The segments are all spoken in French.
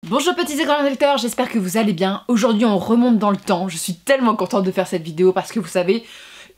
Bonjour petits et grands lecteurs, j'espère que vous allez bien. Aujourd'hui on remonte dans le temps, je suis tellement contente de faire cette vidéo parce que vous savez,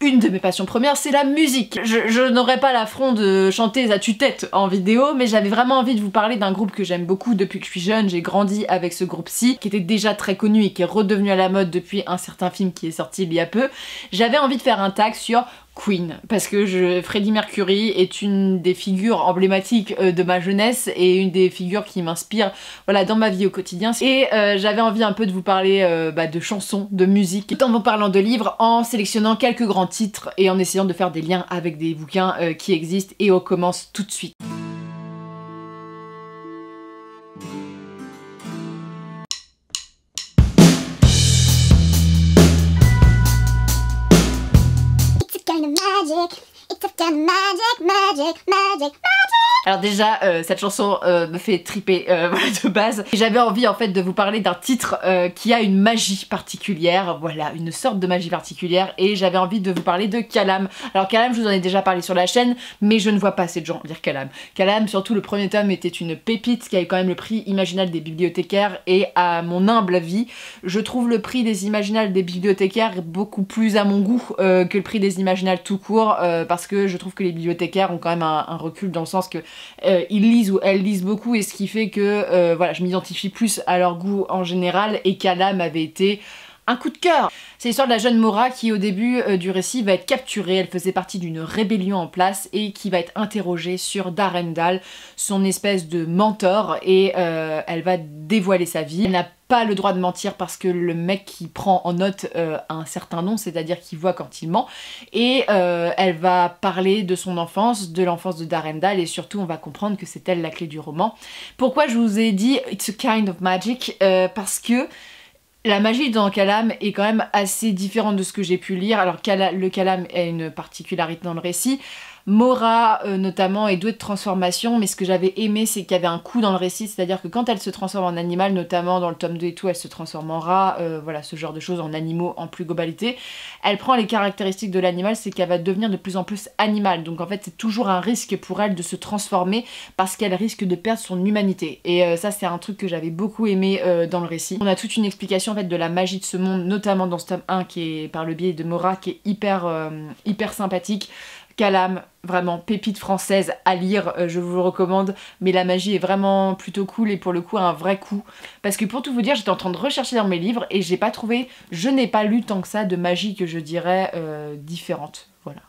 une de mes passions premières c'est la musique. Je n'aurais pas l'affront de chanter à tue-tête en vidéo, mais j'avais vraiment envie de vous parler d'un groupe que j'aime beaucoup depuis que je suis jeune. J'ai grandi avec ce groupe-ci, qui était déjà très connu et qui est redevenu à la mode depuis un certain film qui est sorti il y a peu. J'avais envie de faire un tag sur Queen, parce que Freddie Mercury est une des figures emblématiques de ma jeunesse et une des figures qui m'inspire voilà, dans ma vie au quotidien. Et j'avais envie un peu de vous parler de chansons, de musique, tout en vous parlant de livres, en sélectionnant quelques grands titres et en essayant de faire des liens avec des bouquins qui existent. Et on commence tout de suite. Alors déjà, cette chanson me fait triper de base. J'avais envie en fait de vous parler d'un titre qui a une magie particulière, voilà, une sorte de magie particulière, et j'avais envie de vous parler de Calam. Alors Calam, je vous en ai déjà parlé sur la chaîne, mais je ne vois pas assez de gens lire Calam. Calam, surtout le premier tome, était une pépite qui a eu quand même le prix Imaginal des bibliothécaires, et à mon humble avis, je trouve le prix des Imaginales des bibliothécaires beaucoup plus à mon goût que le prix des Imaginales tout court, parce que je trouve que les bibliothécaires ont quand même un recul dans le sens que ils lisent ou elles lisent beaucoup, et ce qui fait que voilà, je m'identifie plus à leur goût en général, et Calam avait été un coup de cœur. C'est l'histoire de la jeune Maura qui au début du récit va être capturée. Elle faisait partie d'une rébellion en place et qui va être interrogée sur Darendal, son espèce de mentor, et elle va dévoiler sa vie. Elle n'a pas le droit de mentir parce que le mec qui prend en note a un certain nom, c'est-à-dire qu'il voit quand il ment, et elle va parler de son enfance, de l'enfance de Darendal, et surtout on va comprendre que c'est elle la clé du roman. Pourquoi je vous ai dit It's a kind of magic, parce que la magie dans Calam est quand même assez différente de ce que j'ai pu lire. Alors le Calam a une particularité dans le récit. Maura notamment est douée de transformation, mais ce que j'avais aimé c'est qu'il y avait un coup dans le récit, c'est-à-dire que quand elle se transforme en animal, notamment dans le tome 2 et tout, elle se transforme en rat, voilà, ce genre de choses, en animaux en plus globalité. Elle prend les caractéristiques de l'animal, c'est qu'elle va devenir de plus en plus animale, donc en fait c'est toujours un risque pour elle de se transformer parce qu'elle risque de perdre son humanité. Et ça c'est un truc que j'avais beaucoup aimé dans le récit. On a toute une explication en fait de la magie de ce monde, notamment dans ce tome 1 qui est par le biais de Maura, qui est hyper sympathique. Calam, vraiment pépite française à lire, je vous le recommande, mais la magie est vraiment plutôt cool, et pour le coup un vrai coup, parce que pour tout vous dire j'étais en train de rechercher dans mes livres et j'ai pas trouvé, je n'ai pas lu tant que ça de magie que je dirais différente, voilà.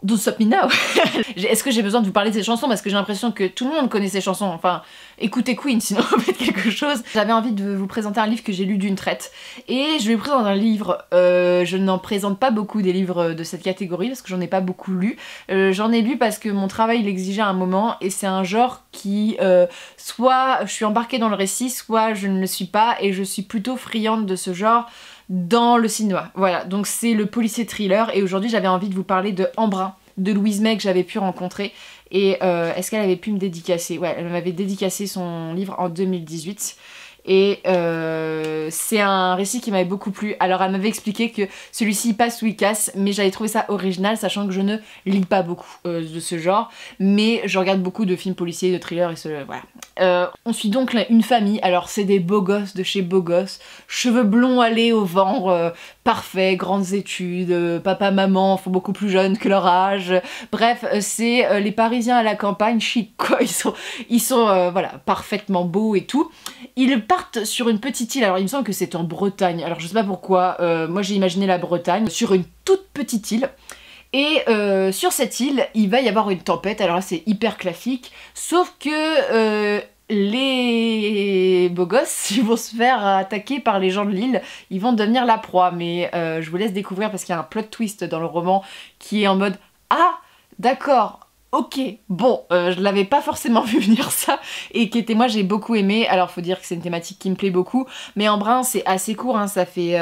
Don't Stop Me Now. Est-ce que j'ai besoin de vous parler de ces chansons, parce que j'ai l'impression que tout le monde connaît ces chansons, enfin écoutez Queen sinon faites quelque chose. J'avais envie de vous présenter un livre que j'ai lu d'une traite, et je vais vous présenter un livre, je n'en présente pas beaucoup des livres de cette catégorie parce que j'en ai pas beaucoup lu, j'en ai lu parce que mon travail l'exigeait à un moment, et c'est un genre qui soit je suis embarquée dans le récit, soit je ne le suis pas, et je suis plutôt friande de ce genre dans le cinéma. Voilà, donc c'est le policier thriller, et aujourd'hui j'avais envie de vous parler de Embrun, de Louise May, que j'avais pu rencontrer, et est-ce qu'elle avait pu me dédicacer? Ouais, elle m'avait dédicacé son livre en 2018, et c'est un récit qui m'avait beaucoup plu. Alors elle m'avait expliqué que celui-ci passe ou il casse, mais j'avais trouvé ça original, sachant que je ne lis pas beaucoup de ce genre, mais je regarde beaucoup de films policiers, de thrillers, et voilà. On suit donc une famille, alors c'est des beaux gosses de chez beaux gosses, cheveux blonds allés au vent, parfait, grandes études, papa, maman, font beaucoup plus jeunes que leur âge, bref, c'est les Parisiens à la campagne, chic quoi, ils sont voilà, parfaitement beaux et tout. Ils partent sur une petite île, alors il me semble que c'est en Bretagne, alors je sais pas pourquoi, moi j'ai imaginé la Bretagne, sur une toute petite île. Et sur cette île, il va y avoir une tempête, alors là c'est hyper classique, sauf que les beaux gosses, ils vont se faire attaquer par les gens de l'île, ils vont devenir la proie, mais je vous laisse découvrir parce qu'il y a un plot twist dans le roman qui est en mode « Ah, d'accord, Ok, bon, je l'avais pas forcément vu venir ça, et qui était, moi j'ai beaucoup aimé. Alors faut dire que c'est une thématique qui me plaît beaucoup, mais en brun c'est assez court, hein, ça fait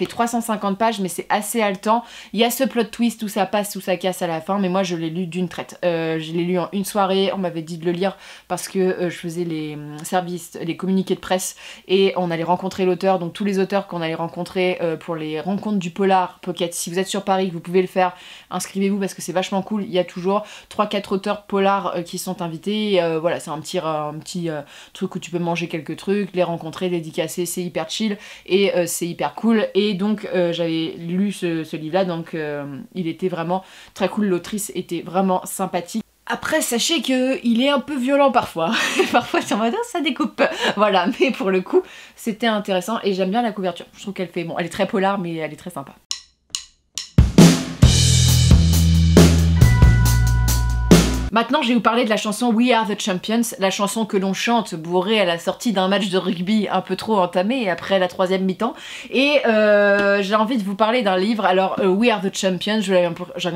350 pages, mais c'est assez haletant. Il y a ce plot twist où ça passe, où ça casse à la fin, mais moi je l'ai lu d'une traite. Je l'ai lu en une soirée, on m'avait dit de le lire parce que je faisais les services, les communiqués de presse, et on allait rencontrer l'auteur, donc tous les auteurs qu'on allait rencontrer pour les rencontres du Polar Pocket. Si vous êtes sur Paris, vous pouvez le faire, inscrivez-vous parce que c'est vachement cool, il y a toujours 3-4 auteurs polars qui sont invités, voilà, c'est un petit truc où tu peux manger quelques trucs, les rencontrer, les dédicacer, c'est hyper chill et c'est hyper cool. Et donc j'avais lu ce livre-là, donc il était vraiment très cool, l'autrice était vraiment sympathique. Après, sachez qu'il est un peu violent parfois, parfois c'est en mode ça découpe, voilà, mais pour le coup c'était intéressant et j'aime bien la couverture, je trouve qu'elle fait, bon, elle est très polar mais elle est très sympa. Maintenant, je vais vous parler de la chanson We Are the Champions, la chanson que l'on chante bourré à la sortie d'un match de rugby un peu trop entamé après la 3e mi-temps. Et j'ai envie de vous parler d'un livre. Alors, We Are the Champions, j'avais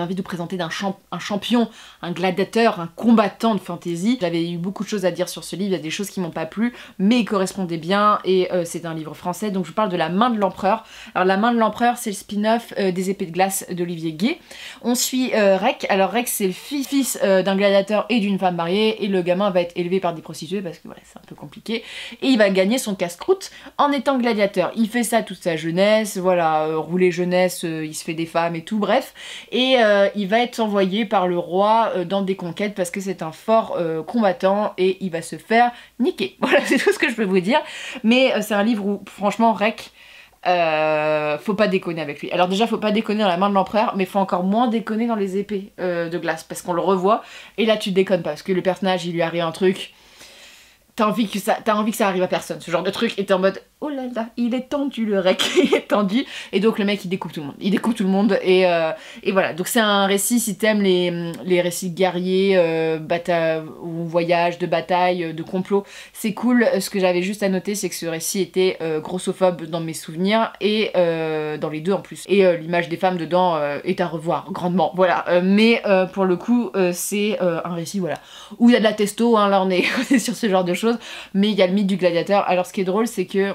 envie de vous présenter un champion, un gladiateur, un combattant de fantasy. J'avais eu beaucoup de choses à dire sur ce livre, il y a des choses qui m'ont pas plu, mais il correspondait bien, et c'est un livre français, donc je vous parle de La Main de l'Empereur. Alors, La Main de l'Empereur, c'est le spin-off des Épées de glace d'Olivier Gay. On suit Rec. Alors, Rec, c'est le fils d'un gladiateur et d'une femme mariée, et le gamin va être élevé par des prostituées parce que voilà, c'est un peu compliqué, et il va gagner son casse-croûte en étant gladiateur. Il fait ça toute sa jeunesse, voilà, rouler jeunesse, il se fait des femmes et tout, bref, et il va être envoyé par le roi dans des conquêtes parce que c'est un fort combattant, et il va se faire niquer. Voilà, c'est tout ce que je peux vous dire, mais c'est un livre où franchement Rec, faut pas déconner avec lui. Alors déjà, faut pas déconner dans La Main de l'Empereur, mais faut encore moins déconner dans Les Épées de glace, parce qu'on le revoit, et là tu déconnes pas, parce que le personnage, il lui arrive un truc, t'as envie que ça arrive à personne, ce genre de truc, et t'es en mode oh là là, il est tendu le Rec, il est tendu, et donc le mec il découpe tout le monde, et voilà, donc c'est un récit, si t'aimes les récits guerriers, ou voyages, de bataille, de complot, c'est cool. Ce que j'avais juste à noter, c'est que ce récit était grossophobe dans mes souvenirs, et dans les deux en plus, et l'image des femmes dedans est à revoir grandement, voilà, mais pour le coup c'est un récit, voilà, où il y a de la testo, hein, là on est sur ce genre de choses, mais il y a le mythe du gladiateur. Alors ce qui est drôle, c'est que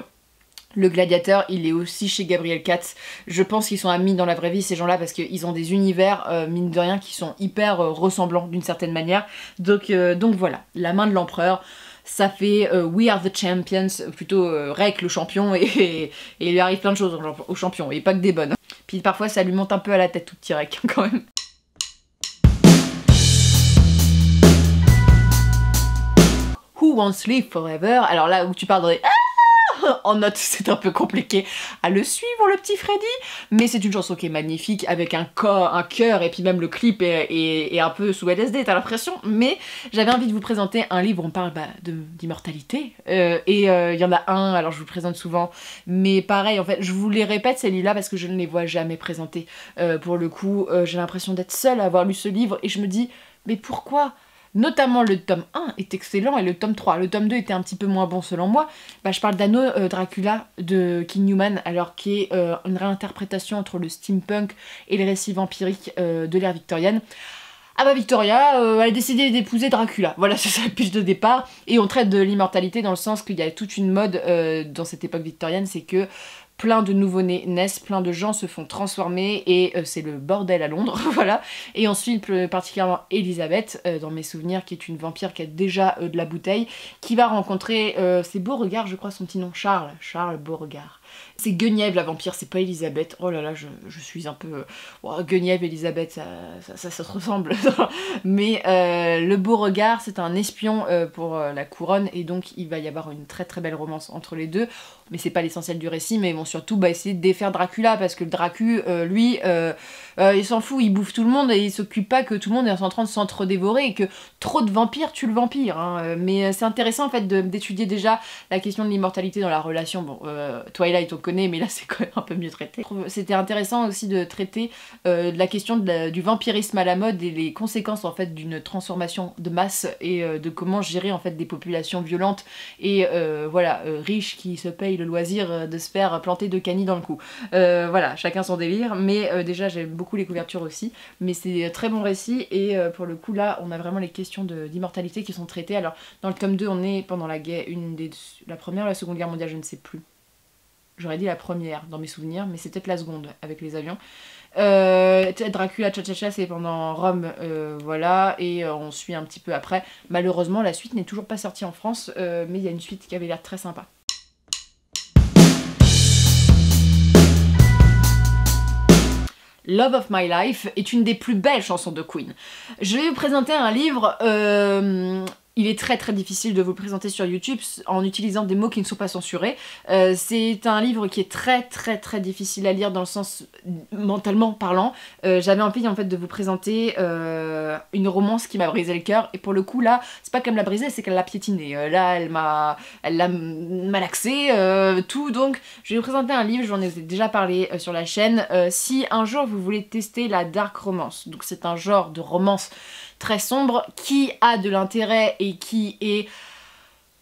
le gladiateur, il est aussi chez Gabriel Katz. Je pense qu'ils sont amis dans la vraie vie, ces gens-là, parce qu'ils ont des univers, mine de rien, qui sont hyper ressemblants d'une certaine manière. Donc voilà, La Main de l'Empereur, ça fait We Are the Champions, plutôt Rec le champion, et il lui arrive plein de choses au champion, et pas que des bonnes. Puis parfois ça lui monte un peu à la tête, tout petit Rec, quand même. Who Wants Live Forever, alors là où tu parles dans des en note, c'est un peu compliqué à le suivre, le petit Freddy, mais c'est une chanson qui est magnifique, avec un cœur, et puis même le clip est un peu sous LSD, t'as l'impression. Mais j'avais envie de vous présenter un livre où on parle d'immortalité, et il y en a un, alors je vous le présente souvent, mais pareil, en fait, je vous les répète ces livres-là parce que je ne les vois jamais présentés. Pour le coup, j'ai l'impression d'être seule à avoir lu ce livre, et je me dis, mais pourquoi ? Notamment le tome 1 est excellent, et le tome 3. Le tome 2 était un petit peu moins bon selon moi. Bah, je parle d'Anno Dracula de King Newman, alors qui est une réinterprétation entre le steampunk et les récits vampiriques de l'ère victorienne. Ah bah Victoria, elle a décidé d'épouser Dracula, voilà, c'est ça le pitch de départ, et on traite de l'immortalité dans le sens qu'il y a toute une mode dans cette époque victorienne, c'est que plein de nouveau-nés naissent, plein de gens se font transformer, et c'est le bordel à Londres, voilà. Et ensuite, particulièrement Elisabeth, dans mes souvenirs, qui est une vampire qui a déjà de la bouteille, qui va rencontrer, c'est Beauregard, je crois son petit nom, Charles Beauregard. C'est Guenièvre la vampire, c'est pas Elisabeth. Oh là là, je suis un peu... Guenièvre, Elisabeth, ça se ressemble. Mais le Beauregard, c'est un espion pour la couronne, et donc il va y avoir une très très belle romance entre les deux. Mais c'est pas l'essentiel du récit, mais ils vont surtout essayer de défaire Dracula, parce que le Dracu, lui, il s'en fout, il bouffe tout le monde, et il s'occupe pas que tout le monde est en train de s'entre-dévorer, et que trop de vampires tuent le vampire. Hein. Mais c'est intéressant en fait d'étudier déjà la question de l'immortalité dans la relation. Bon, Twilight Twilight on connaît, mais là c'est quand même un peu mieux traité. C'était intéressant aussi de traiter de la question du vampirisme à la mode et les conséquences en fait d'une transformation de masse et de comment gérer en fait des populations violentes et voilà, riches qui se payent le loisir de se faire planter 2 canis dans le cou. Voilà, chacun son délire, mais déjà j'aime beaucoup les couvertures aussi, mais c'est très bon récit et pour le coup là on a vraiment les questions d'immortalité qui sont traitées. Alors dans le tome 2 on est pendant la guerre, la première ou la seconde guerre mondiale, je ne sais plus. J'aurais dit la première dans mes souvenirs, mais c'est peut-être la seconde avec les avions. Dracula Cha-Cha-Cha c'est pendant Rome, voilà, et on suit un petit peu après. Malheureusement la suite n'est toujours pas sortie en France, mais il y a une suite qui avait l'air très sympa. Love of My Life est une des plus belles chansons de Queen. Je vais vous présenter un livre, il est très très difficile de vous le présenter sur YouTube en utilisant des mots qui ne sont pas censurés. C'est un livre qui est très très très difficile à lire dans le sens mentalement parlant. J'avais envie en fait de vous présenter une romance qui m'a brisé le cœur, et pour le coup là, c'est pas qu'elle me l'a brisé, c'est qu'elle l'a piétiné. Là elle l'a malaxé, tout. Donc je vais vous présenter un livre, j'en ai déjà parlé sur la chaîne. Si un jour vous voulez tester la dark romance, donc c'est un genre de romance très sombre qui a de l'intérêt et qui est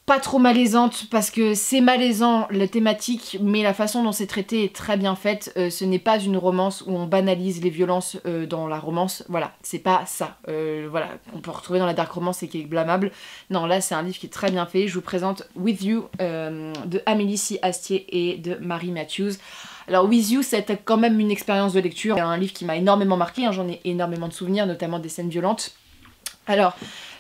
pas trop malaisante, parce que c'est malaisant la thématique, mais la façon dont c'est traité est très bien faite. Ce n'est pas une romance où on banalise les violences dans la romance, voilà, c'est pas ça. Voilà, on peut retrouver dans la dark romance et qui est blâmable. Non, là c'est un livre qui est très bien fait. Je vous présente With You de Amélie C. Astier et de Marie Matthews. Alors With You, c'était quand même une expérience de lecture, c'est un livre qui m'a énormément marqué, hein, j'en ai énormément de souvenirs, notamment des scènes violentes. Alors,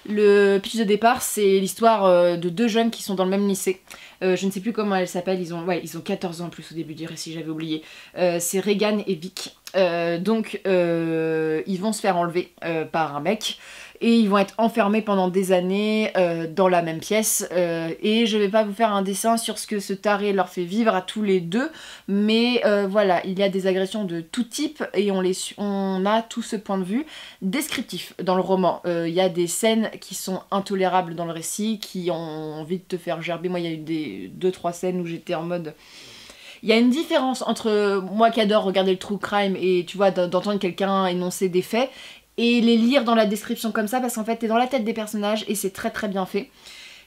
le pitch de départ, c'est l'histoire de 2 jeunes qui sont dans le même lycée. Je ne sais plus comment elles s'appellent, ils ont 14 ans en plus au début du récit, j'avais oublié. C'est Regan et Vic. Donc, ils vont se faire enlever par un mec. Et ils vont être enfermés pendant des années dans la même pièce. Et je vais pas vous faire un dessin sur ce que ce taré leur fait vivre à tous les deux. Mais voilà, il y a des agressions de tout type et on a tout ce point de vue descriptif dans le roman. Il y a des scènes qui sont intolérables dans le récit, qui ont envie de te faire gerber. Moi, il y a eu 2-3 scènes où j'étais en mode... Il y a une différence entre moi qui adore regarder le true crime et tu vois d'entendre quelqu'un énoncer des faits et les lire dans la description comme ça, parce qu'en fait t'es dans la tête des personnages et c'est très très bien fait.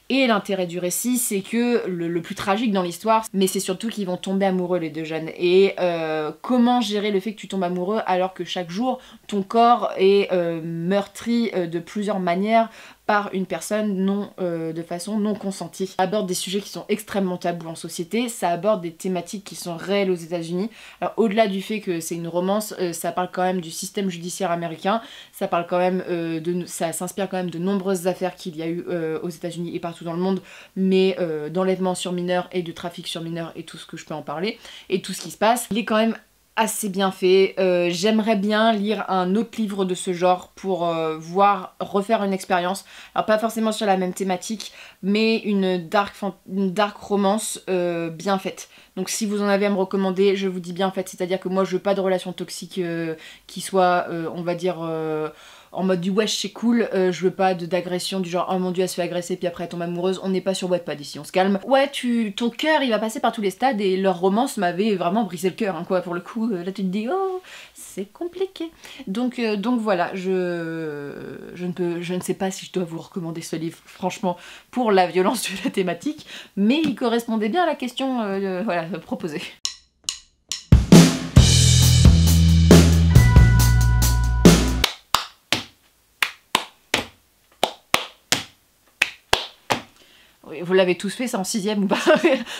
Et l'intérêt du récit, c'est que le plus tragique dans l'histoire, mais c'est surtout qu'ils vont tomber amoureux les 2 jeunes. Et comment gérer le fait que tu tombes amoureux alors que chaque jour ton corps est meurtri de plusieurs manières par une personne de façon non consentie. Ça aborde des sujets qui sont extrêmement tabous en société, ça aborde des thématiques qui sont réelles aux États-Unis. Alors au-delà du fait que c'est une romance, ça parle quand même du système judiciaire américain, ça parle quand même ça s'inspire quand même de nombreuses affaires qu'il y a eu aux États-Unis et partout dans le monde, mais d'enlèvement sur mineurs et de trafic sur mineurs et tout ce que je peux en parler, et tout ce qui se passe. Il est quand même assez bien fait. J'aimerais bien lire un autre livre de ce genre pour refaire une expérience. Alors pas forcément sur la même thématique, mais une dark romance bien faite. Donc si vous en avez à me recommander, je vous dis bien faite. C'est-à-dire que moi je veux pas de relation toxique qui soit, on va dire... en mode du wesh c'est cool, je veux pas d'agression du genre oh mon dieu elle se fait agresser puis après elle tombe amoureuse, on n'est pas sur Wattpad ici, on se calme. Ouais, ton cœur il va passer par tous les stades et leur romance m'avait vraiment brisé le cœur hein, quoi, pour le coup, là tu te dis oh c'est compliqué. Donc voilà, je ne sais pas si je dois vous recommander ce livre franchement pour la violence de la thématique, mais il correspondait bien à la question voilà, proposée. Vous l'avez tous fait ça en 6ème ou pas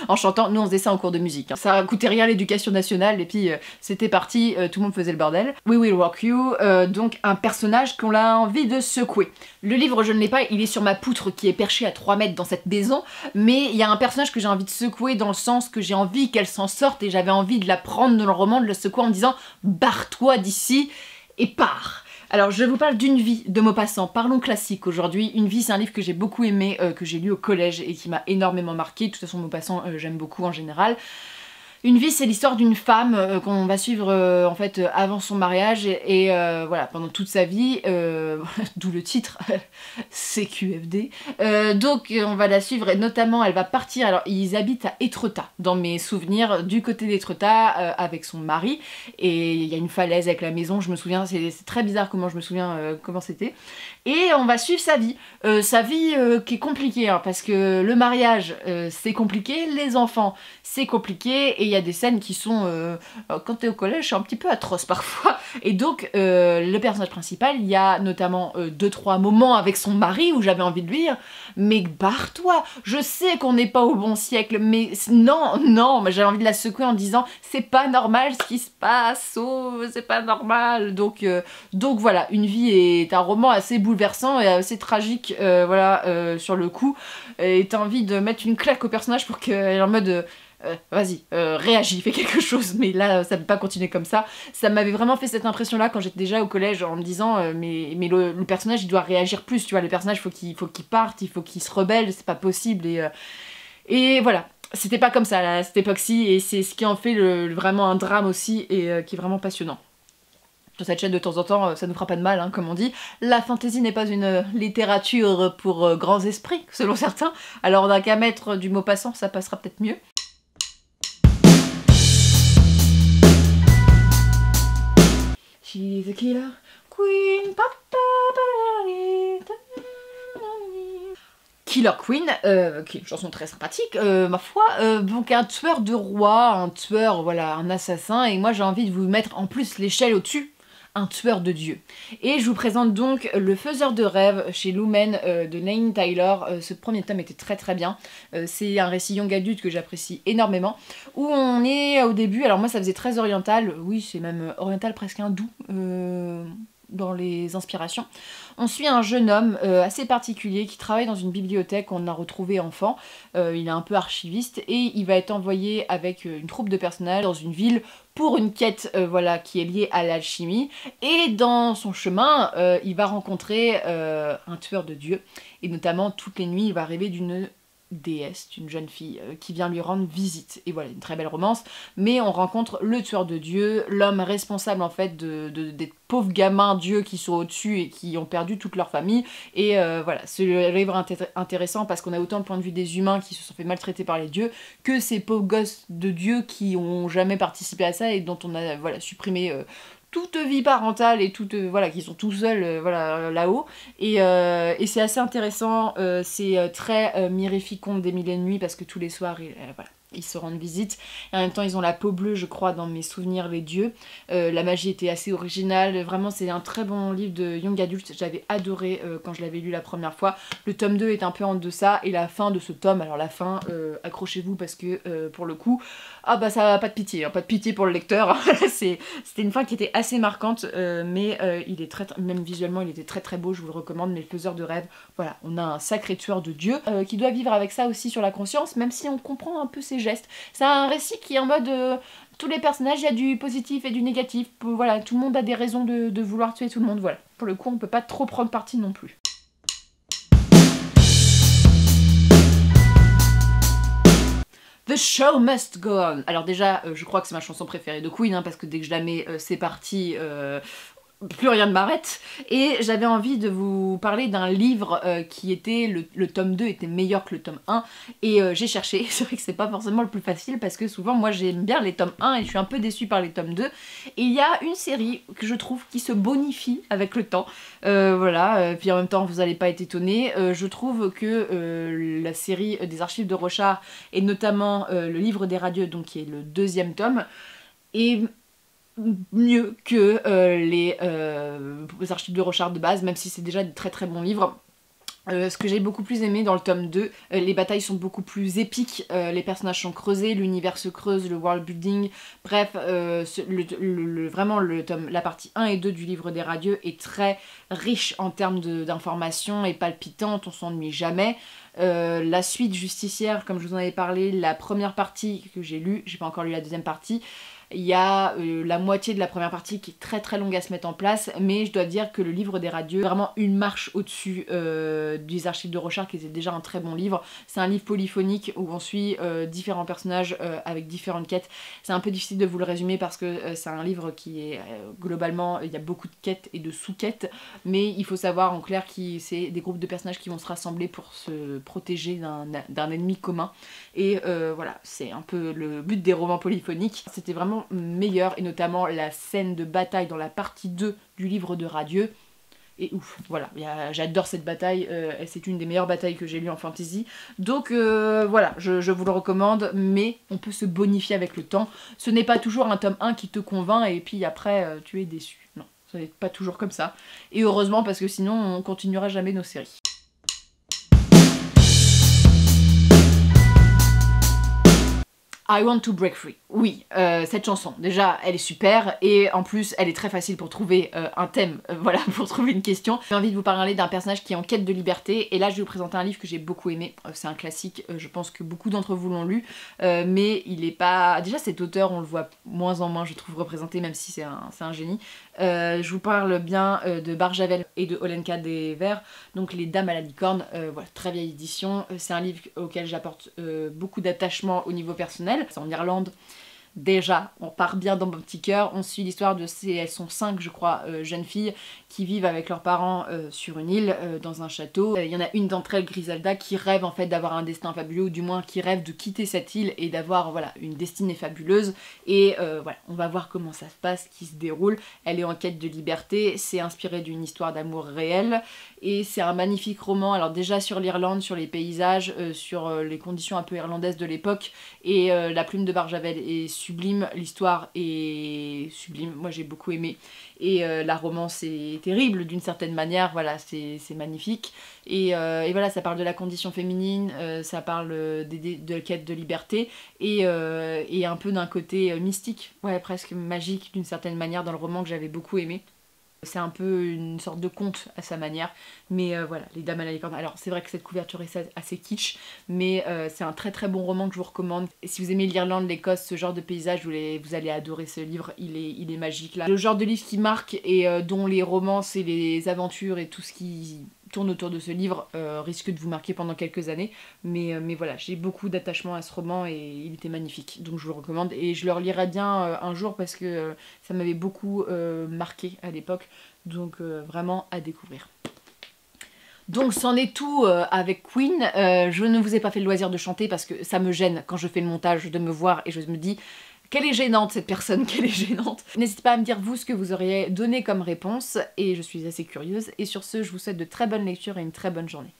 en chantant, nous on faisait ça en cours de musique. Hein. Ça coûtait rien l'éducation nationale et puis c'était parti, tout le monde faisait le bordel. We Will Rock You, donc un personnage qu'on a envie de secouer. Le livre je ne l'ai pas, il est sur ma poutre qui est perchée à 3 mètres dans cette maison, mais il y a un personnage que j'ai envie de secouer dans le sens que j'ai envie qu'elle s'en sorte et j'avais envie de la prendre dans le roman, de la secouer en me disant barre-toi d'ici et pars. Alors je vous parle d'Une vie de Maupassant, parlons classique aujourd'hui. Une vie c'est un livre que j'ai beaucoup aimé, que j'ai lu au collège et qui m'a énormément marqué. De toute façon Maupassant j'aime beaucoup en général. Une vie, c'est l'histoire d'une femme qu'on va suivre en fait avant son mariage et voilà, pendant toute sa vie, d'où le titre, CQFD. Donc on va la suivre et notamment elle va partir, alors ils habitent à Étretat, dans mes souvenirs, du côté d'Étretat avec son mari, et il y a une falaise avec la maison, je me souviens, c'est très bizarre comment je me souviens comment c'était. Et on va suivre sa vie qui est compliquée, hein, parce que le mariage c'est compliqué, les enfants c'est compliqué, et il y a des scènes qui sont, quand t'es au collège, c'est un petit peu atroce parfois. Et donc le personnage principal, il y a notamment 2-3 moments avec son mari où j'avais envie de lui dire mais barre-toi, je sais qu'on n'est pas au bon siècle, mais non, mais j'avais envie de la secouer en disant c'est pas normal ce qui se passe, oh, c'est pas normal. Donc voilà, Une vie est un roman assez bouleversant et assez tragique, voilà, sur le coup, et t'as envie de mettre une claque au personnage pour qu'elle est en mode vas-y, réagis, fais quelque chose. Mais là, ça ne peut pas continuer comme ça. Ça m'avait vraiment fait cette impression-là quand j'étais déjà au collège, en me disant mais le personnage, il doit réagir plus, tu vois. Le personnage, faut qu'il parte, il faut qu'il se rebelle, c'est pas possible. Et voilà. C'était pas comme ça à cette époque-ci, et c'est ce qui en fait vraiment un drame aussi, et qui est vraiment passionnant. Sur cette chaîne, de temps en temps, ça nous fera pas de mal, hein, comme on dit. La fantasy n'est pas une littérature pour grands esprits, selon certains. Alors on n'a qu'à mettre du Maupassant, ça passera peut-être mieux. She's a killer queen, Killer Queen, qui est une chanson très sympathique, ma foi, donc un tueur de roi, un tueur, voilà, un assassin, et moi j'ai envie de vous mettre en plus l'échelle au-dessus, un tueur de Dieu. Et je vous présente donc Le Faiseur de rêves chez Lumen de Nain Taylor. Ce premier tome était très très bien. C'est un récit young adulte que j'apprécie énormément, où on est au début, alors moi ça faisait très oriental, oui c'est même oriental presque hindou, dans les inspirations. On suit un jeune homme assez particulier qui travaille dans une bibliothèque qu'on a retrouvé enfant. Il est un peu archiviste et il va être envoyé avec une troupe de personnages dans une ville pour une quête voilà, qui est liée à l'alchimie. Et dans son chemin, il va rencontrer un tueur de dieu. Et notamment, toutes les nuits, il va rêver d'une déesse, une jeune fille qui vient lui rendre visite. Et voilà, une très belle romance, mais on rencontre le tueur de dieu, l'homme responsable en fait des pauvres gamins dieux qui sont au-dessus et qui ont perdu toute leur famille. Et voilà, c'est le livre intéressant parce qu'on a autant le point de vue des humains qui se sont fait maltraiter par les dieux que ces pauvres gosses de dieux qui ont jamais participé à ça et dont on a voilà, supprimé toute vie parentale et toute voilà, qui sont tout seuls voilà, là-haut, et c'est assez intéressant, c'est très mirifique des mille et une nuits parce que tous les soirs voilà, ils se rendent visite, et en même temps ils ont la peau bleue, je crois, dans mes souvenirs, les dieux. La magie était assez originale, vraiment c'est un très bon livre de young adulte, j'avais adoré quand je l'avais lu la première fois. Le tome 2 est un peu en deçà, et la fin de ce tome, alors la fin, accrochez-vous parce que pour le coup, ah bah ça pas de pitié, hein, pas de pitié pour le lecteur. C'était une fin qui était assez marquante, mais il est même visuellement il était très très beau, je vous le recommande. Mais Le Faiseur de rêves, voilà, on a un sacré tueur de dieu qui doit vivre avec ça aussi sur la conscience, même si on comprend un peu ses gestes. C'est un récit qui est en mode tous les personnages, il y a du positif et du négatif, voilà, tout le monde a des raisons de vouloir tuer tout le monde, voilà. Pour le coup on peut pas trop prendre parti non plus. The show must go on. Alors déjà, je crois que c'est ma chanson préférée de Queen, hein, parce que dès que je la mets, c'est parti, plus rien ne m'arrête. Et j'avais envie de vous parler d'un livre qui était, le tome 2 était meilleur que le tome 1, et j'ai cherché. C'est vrai que c'est pas forcément le plus facile, parce que souvent moi j'aime bien les tomes 1 et je suis un peu déçue par les tomes 2. Et il y a une série que je trouve qui se bonifie avec le temps, voilà, puis en même temps vous allez pas être étonnés, je trouve que la série des archives de Rochard, et notamment le livre des radieux, donc qui est le 2e tome, est mieux que les archives de Rochard de base, même si c'est déjà de très très bons livres. Ce que j'ai beaucoup plus aimé dans le tome 2, les batailles sont beaucoup plus épiques, les personnages sont creusés, l'univers se creuse, le world building, bref, vraiment la partie 1 et 2 du livre des radieux est très riche en termes d'informations et palpitante, on s'ennuie jamais. La suite justicière, comme je vous en avais parlé, la première partie que j'ai lue, j'ai pas encore lu la deuxième partie, Il y a la moitié de la première partie qui est très très longue à se mettre en place, mais je dois dire que le livre des radieux est vraiment une marche au-dessus des archives de Rochard, qui était déjà un très bon livre. C'est un livre polyphonique où on suit différents personnages avec différentes quêtes. C'est un peu difficile de vous le résumer parce que c'est un livre qui est globalement, il y a beaucoup de quêtes et de sous-quêtes, mais il faut savoir en clair que c'est des groupes de personnages qui vont se rassembler pour se protéger d'un ennemi commun. Et voilà, c'est un peu le but des romans polyphoniques. C'était vraiment meilleur, et notamment la scène de bataille dans la partie 2 du livre de Radieux. Et ouf, voilà, j'adore cette bataille, c'est une des meilleures batailles que j'ai lues en fantasy. Donc voilà, je vous le recommande, mais on peut se bonifier avec le temps. Ce n'est pas toujours un tome 1 qui te convainc et puis après tu es déçu. Non, ce n'est pas toujours comme ça. Et heureusement, parce que sinon on continuera jamais nos séries. I Want to Break Free. Oui, cette chanson, déjà, elle est super, et en plus, elle est très facile pour trouver un thème, voilà, pour trouver une question. J'ai envie de vous parler d'un personnage qui est en quête de liberté, et là, je vais vous présenter un livre que j'ai beaucoup aimé. C'est un classique, je pense que beaucoup d'entre vous l'ont lu, mais il est pas... Déjà, cet auteur, on le voit moins en moins, je trouve, représenté, même si c'est un génie. Je vous parle bien de Barjavel et de Olenka des Vers, donc Les Dames à la licorne, voilà, très vieille édition. C'est un livre auquel j'apporte beaucoup d'attachement au niveau personnel. C'est en Irlande. Déjà, on part bien dans mon petit cœur. On suit l'histoire de elles sont 5, je crois, jeunes filles qui vivent avec leurs parents sur une île, dans un château. Il y en a une d'entre elles, Griselda, qui rêve en fait d'avoir un destin fabuleux, ou du moins qui rêve de quitter cette île et d'avoir voilà, une destinée fabuleuse. Et voilà, on va voir comment ça se passe, qui se déroule. Elle est en quête de liberté, c'est inspiré d'une histoire d'amour réelle, et c'est un magnifique roman. Alors déjà sur l'Irlande, sur les paysages, sur les conditions un peu irlandaises de l'époque, et la plume de Barjavel est sublime, l'histoire est sublime, moi j'ai beaucoup aimé, et la romance est terrible d'une certaine manière, voilà, c'est magnifique, et voilà, ça parle de la condition féminine, ça parle de la quête de liberté, et un peu d'un côté mystique, ouais, presque magique d'une certaine manière dans le roman, que j'avais beaucoup aimé. C'est un peu une sorte de conte à sa manière, mais voilà, Les Dames à la licorne. Alors c'est vrai que cette couverture est assez kitsch, mais c'est un très très bon roman que je vous recommande. Et si vous aimez l'Irlande, l'Écosse, ce genre de paysage, vous allez adorer ce livre, il est magique là. Le genre de livre qui marque et dont les romances et les aventures et tout ce qui tourne autour de ce livre risque de vous marquer pendant quelques années, mais voilà, j'ai beaucoup d'attachement à ce roman et il était magnifique, donc je vous le recommande, et je le relirai bien un jour parce que ça m'avait beaucoup marqué à l'époque, donc vraiment à découvrir. Donc c'en est tout avec Queen. Je ne vous ai pas fait le loisir de chanter parce que ça me gêne quand je fais le montage de me voir et je me dis quelle est gênante cette personne, quelle est gênante. N'hésitez pas à me dire vous ce que vous auriez donné comme réponse, et je suis assez curieuse. Et sur ce, je vous souhaite de très bonnes lectures et une très bonne journée.